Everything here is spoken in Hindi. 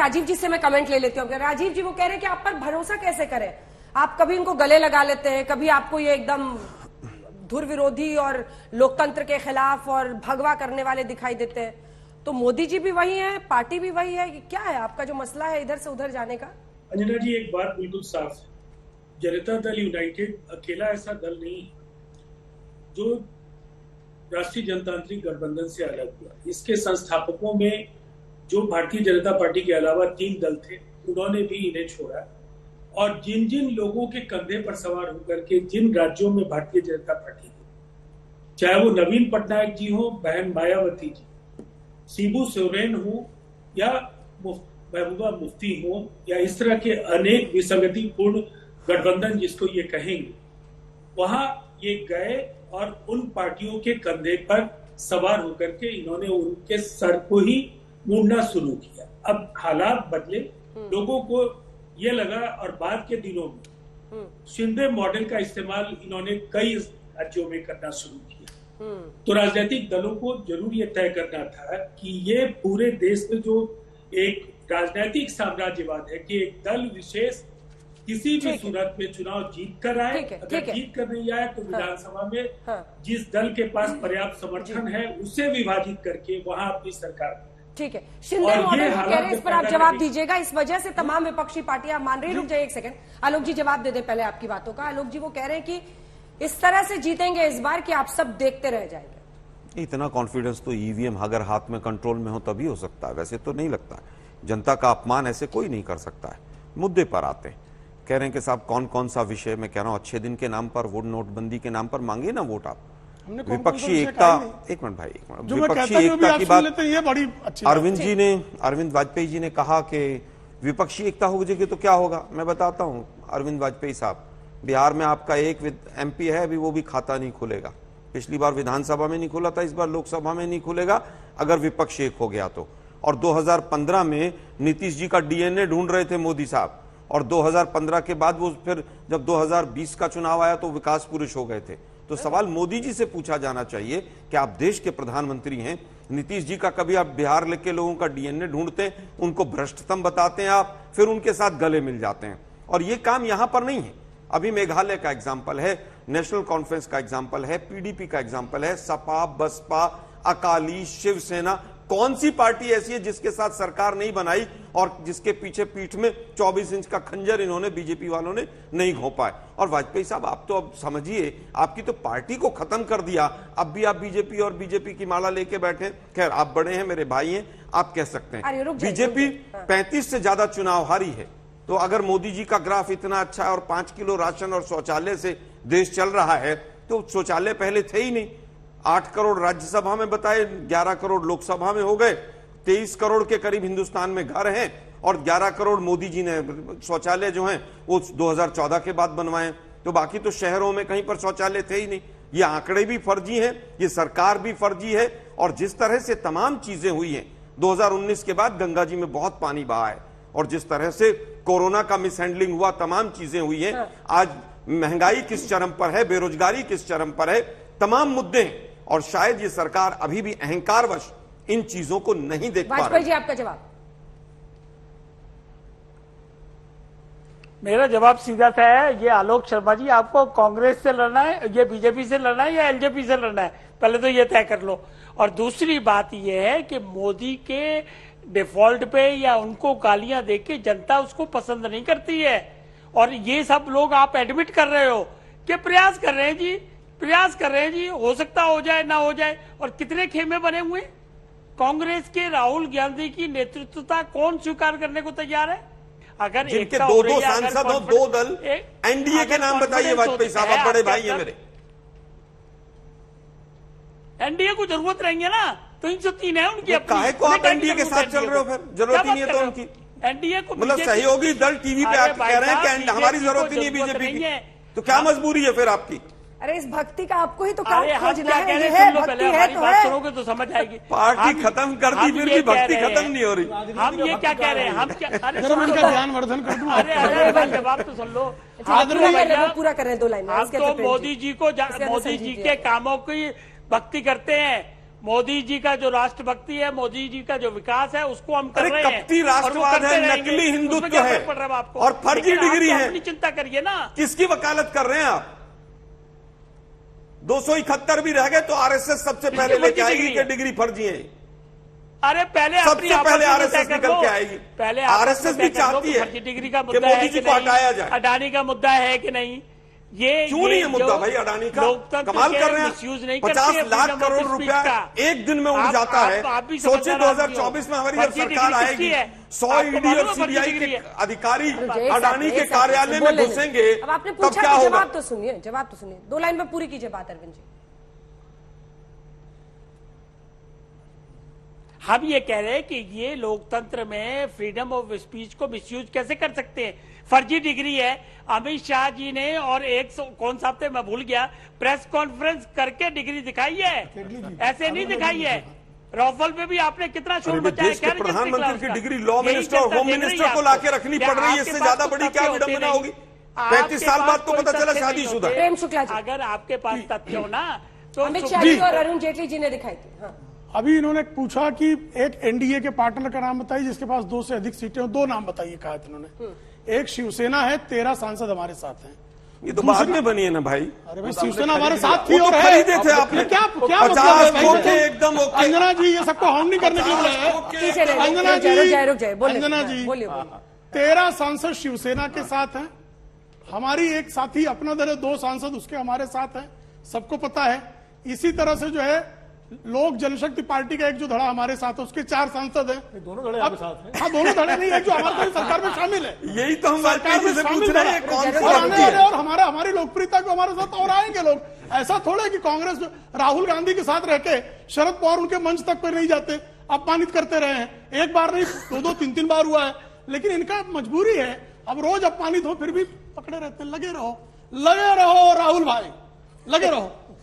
राजीव जी से मैं कमेंट ले लेती हूँ। राजीव जी वो कह रहे हैं कि आप पर भरोसा कैसे करें, आप कभी इनको गले लगा लेते हैं, कभी आपको ये एकदम धुर विरोधी और लोकतंत्र के खिलाफ और भगवा करने वाले दिखाई देते हैं। तो मोदी जी भी वही है, पार्टी भी वही है, क्या है आपका जो मसला है इधर से उधर जाने का? अंजना जी, एक बात बिल्कुल साफ है, जनता दल यूनाइटेड अकेला ऐसा दल नहीं है जो राष्ट्रीय जनतांत्रिक गठबंधन से अलग हुआ। इसके संस्थापकों में जो भारतीय जनता पार्टी के अलावा 3 दल थे, उन्होंने भी इन्हें छोड़ा। और जिन जिन लोगों के कंधे पर सवार होकर के जिन राज्यों में भारतीय जनता पार्टी थी, चाहे वो नवीन पटनायक जी हो, बहन मायावती जी, शिबू सोरेन हो या महबूबा मुफ्ती हो, या इस तरह के अनेक विसंगतिपूर्ण गठबंधन जिसको ये कहेंगे, वहां ये गए और उन पार्टियों के कंधे पर सवार होकर के इन्होंने उनके सर को ही मूड़ना शुरू किया। अब हालात बदले, लोगों को ये लगा, और बाद के दिनों में शिंदे मॉडल का इस्तेमाल इन्होंने कई राज्यों में करना शुरू किया। तो राजनीतिक दलों को जरूर ये तय करना था कि ये पूरे देश में जो एक राजनीतिक साम्राज्यवाद है कि एक दल विशेष किसी भी सूरत में चुनाव जीत कर आए, अगर जीत कर नहीं आए तो विधानसभा में जिस दल के पास पर्याप्त समर्थन है उसे विभाजित करके वहां अपनी सरकार। ठीक है, शिंदे मॉडल कह रहे हैं, इस पर आप जवाब दीजिएगा। इस वजह से तमाम विपक्षी पार्टियां मान रही। रुक जाइए एक सेकंड, आलोक जी जवाब दे दे पहले आपकी बातों का। आलोक जी वो कह रहे हैं कि इस तरह से जीतेंगे इस बार कि आप सब देखते रह जाएंगे। इतना कॉन्फिडेंस तो ईवीएम अगर हाथ में कंट्रोल में हो तभी हो सकता है, वैसे तो नहीं लगता है। जनता का अपमान ऐसे कोई नहीं कर सकता है। मुद्दे पर आते हैं, कह रहे हैं कि साहब कौन कौन सा विषय, मैं कह रहा हूं अच्छे दिन के नाम पर, वोट नोटबंदी के नाम पर मांगे ना वोट आप। विपक्षी एकता, एक मिनट भाई, एक मिनट, विपक्षी एकता की बात ये बड़ी अच्छी अरविंद वाजपेयी जी ने कहा कि विपक्षी एकता हो जाएगी तो क्या होगा। मैं बताता हूं, अरविंद वाजपेयी साहब, बिहार में आपका एक एमपी है, अभी वो भी खाता नहीं खुलेगा। पिछली बार विधानसभा में नहीं खुला था, इस बार लोकसभा में नहीं खुलेगा अगर विपक्ष एक हो गया तो। और 2015 में नीतीश जी का डीएनए ढूंढ रहे थे मोदी साहब, और 2015 के बाद वो फिर जब 2020 का चुनाव आया तो विकास पुरुष हो गए थे। तो सवाल मोदी जी से पूछा जाना चाहिए कि आप देश के प्रधानमंत्री हैं, नीतीश जी का कभी आप बिहार लेके लोगों का डीएनए ढूंढते हैं, उनको भ्रष्टतम बताते हैं आप, फिर उनके साथ गले मिल जाते हैं। और ये काम यहां पर नहीं है। अभी मेघालय का एग्जाम्पल है, नेशनल कॉन्फ्रेंस का एग्जाम्पल है, पीडीपी का एग्जाम्पल है, सपा, बसपा, अकाली, शिवसेना, कौन सी पार्टी ऐसी है जिसके साथ सरकार नहीं बनाई और जिसके पीछे पीठ में 24 इंच का खंजर इन्होंने बीजेपी वालों ने नहीं घोंपा है। और वाजपेयी साहब, आप तो अब समझिए, आपकी तो पार्टी को खत्म कर दिया, अब भी आप बीजेपी और बीजेपी की माला लेके बैठे। खैर, आप बड़े हैं, मेरे भाई हैं, आप कह सकते हैं। बीजेपी 35 से ज्यादा चुनाव हारी है। तो अगर मोदी जी का ग्राफ इतना अच्छा है और 5 किलो राशन और शौचालय से देश चल रहा है, तो शौचालय पहले थे ही नहीं। 8 करोड़ राज्यसभा में बताए, 11 करोड़ लोकसभा में हो गए, 23 करोड़ के करीब हिंदुस्तान में घर हैं, और 11 करोड़ मोदी जी ने शौचालय जो हैं वो 2014 के बाद बनवाए। तो बाकी तो शहरों में कहीं पर शौचालय थे ही नहीं। ये आंकड़े भी फर्जी हैं, ये सरकार भी फर्जी है। और जिस तरह से तमाम चीजें हुई हैं, 2019 के बाद गंगा जी में बहुत पानी बहा है, और जिस तरह से कोरोना का मिसहैंडलिंग हुआ, तमाम चीजें हुई हैं। आज महंगाई किस चरम पर है, बेरोजगारी किस चरम पर है, तमाम मुद्दे हैं। और शायद ये सरकार अभी भी अहंकारवश इन चीजों को नहीं देख पा रही। वाजपेयी जी, आपका जवाब। मेरा जवाब सीधा सा है, ये आलोक शर्मा जी, आपको कांग्रेस से लड़ना है, ये बीजेपी से लड़ना है या एलजेपी से लड़ना है, पहले तो ये तय कर लो। और दूसरी बात ये है कि मोदी के डिफॉल्ट पे या उनको गालियां देके जनता उसको पसंद नहीं करती है। और ये सब लोग आप एडमिट कर रहे हो कि प्रयास कर रहे हैं जी, प्रयास कर रहे हैं जी, हो सकता हो जाए ना हो जाए। और कितने खेमे बने हुए, कांग्रेस के राहुल गांधी की नेतृत्वता कौन स्वीकार करने को तैयार है? अगर जिनके 2-2 सांसद हो, 2 दल, एनडीए के नाम बताइए वाजपेयी साहब, आप बड़े भाई हैं मेरे। एनडीए को जरूरत रहेंगे ना, तो 303 है उनकी अपनी। काहे को आप एनडीए के साथ चल रहे हो? फिर जरूरत ही नहीं है तो उनकी। एनडीए को मतलब सहयोगी दल टीवी पे आप कह रहे हैं कि हमारी जरूरत ही नहीं है बीजेपी की, तो क्या मजबूरी है फिर आपकी? अरे इस भक्ति का आपको ही तो काम खोजना है। भक्ति है तो बात सुनोगे तो समझ आएगी। पार्टी खत्म कर दी, फिर भी भक्ति खत्म नहीं हो रही। हम ये क्या कह रहे हैं, हम क्या, अरे ध्यान वर्धन कर दूं। अरे जवाब तो सुन लो, पूरा करें 2 लाइन। हम तो मोदी जी को, मोदी जी के कामों की भक्ति करते हैं, मोदी जी का जो राष्ट्रभक्ति है, मोदी जी का जो विकास है, उसको हम कर रहे हैं। कपटी राष्ट्रवाद है, नकली हिंदुत्व है और फर्जी डिग्री है। अपनी चिंता करिए ना। किसकी वकालत कर रहे हैं आप? 271 भी रह गए तो आरएसएस सबसे पहले लेके आएगी कि डिग्री फर्जी है। अरे पहले सबसे पहले आरएसएस निकल के आएगी। पहले आरएसएस भी चाहती है फर्जी डिग्री का कि मुद्दा मोदी है जी कि को हटाया नहीं, जाए। अडानी का मुद्दा है कि नहीं, ये क्यों नहीं है मुद्दा भाई अडानी का? कमाल कर रहे हैं। 50 लाख करोड़ रुपया एक दिन में उड़ जाता है। सोचिए 2024 में हमारी जब सरकार आएगी, 100 ईडी और सीबीआई के अधिकारी अडानी के कार्यालय में घुसेंगे, अब आपने तब पूछा क्या कि होगा? जवाब तो सुनिए, जवाब तो सुनिए, 2 लाइन में पूरी कीजिए बात अरविंद जी। हम ये कह रहे हैं कि ये लोकतंत्र में फ्रीडम ऑफ स्पीच को मिसयूज कैसे कर सकते हैं? फर्जी डिग्री है। अमित शाह जी ने और कौन सा थे मैं भूल गया, प्रेस कॉन्फ्रेंस करके डिग्री दिखाई है, ऐसे नहीं दिखाई है। राफेल पे भी आपने कितना शोर मचाया। देश के प्रधानमंत्री की डिग्री लॉ मिनिस्टर और होम मिनिस्टर को लाके रखनी पड़ रही है, इससे ज्यादा बड़ी क्या विडंबना होगी? 35 साल बाद तो पता चला शादीशुदा। प्रेम शुक्ला जी, अगर आपके पास तथ्य हो ना तो अमित शाह जी और अरुण जेटली जी ने दिखाई थी। हाँ। अभी इन्होंने पूछा कि एक एनडीए के पार्टनर का नाम बताइए जिसके पास 2 से अधिक सीटें हो। 2 नाम बताइए कहा था इन्होंने। एक शिवसेना है, 13 सांसद हमारे साथ हैं। ये तो बाद में बनी है ना भाई। अरे भाई शिवसेना हमारे साथ थी और खरीदे थे आपने। क्या 50 ओके एकदम ओके। अंजना जी ये सबको हार्म नहीं करने के लिए है। अंजना जी, अंजना जी, 13 सांसद शिवसेना के साथ हैं। हमारी एक साथी अपना दल है, 2 सांसद उसके हमारे साथ हैं, सबको पता है। इसी तरह से जो है लोक जनशक्ति पार्टी का एक जो धड़ा हमारे साथ है, उसके 4 सांसद हैं। दोनों धड़े आपके साथ हैं। हाँ, दोनों धड़े नहीं है जो हमारे सरकार में शामिल है। यही तो हम सरकार में से पूछ शामिल रहे हैं, है। कौन सी और पार्टी है? और हमारी लोकप्रियता को हमारे साथ और आएंगे लोग। ऐसा थोड़ा है कि कांग्रेस राहुल गांधी के साथ रह के शरद पवार उनके मंच तक पर नहीं जाते, अपमानित करते रहे हैं। एक बार नहीं, 2-2, 3-3 बार हुआ है। लेकिन इनका मजबूरी है, अब रोज अपमानित हो फिर भी पकड़े रहते हैं। लगे रहो राहुल भाई, लगे रहो।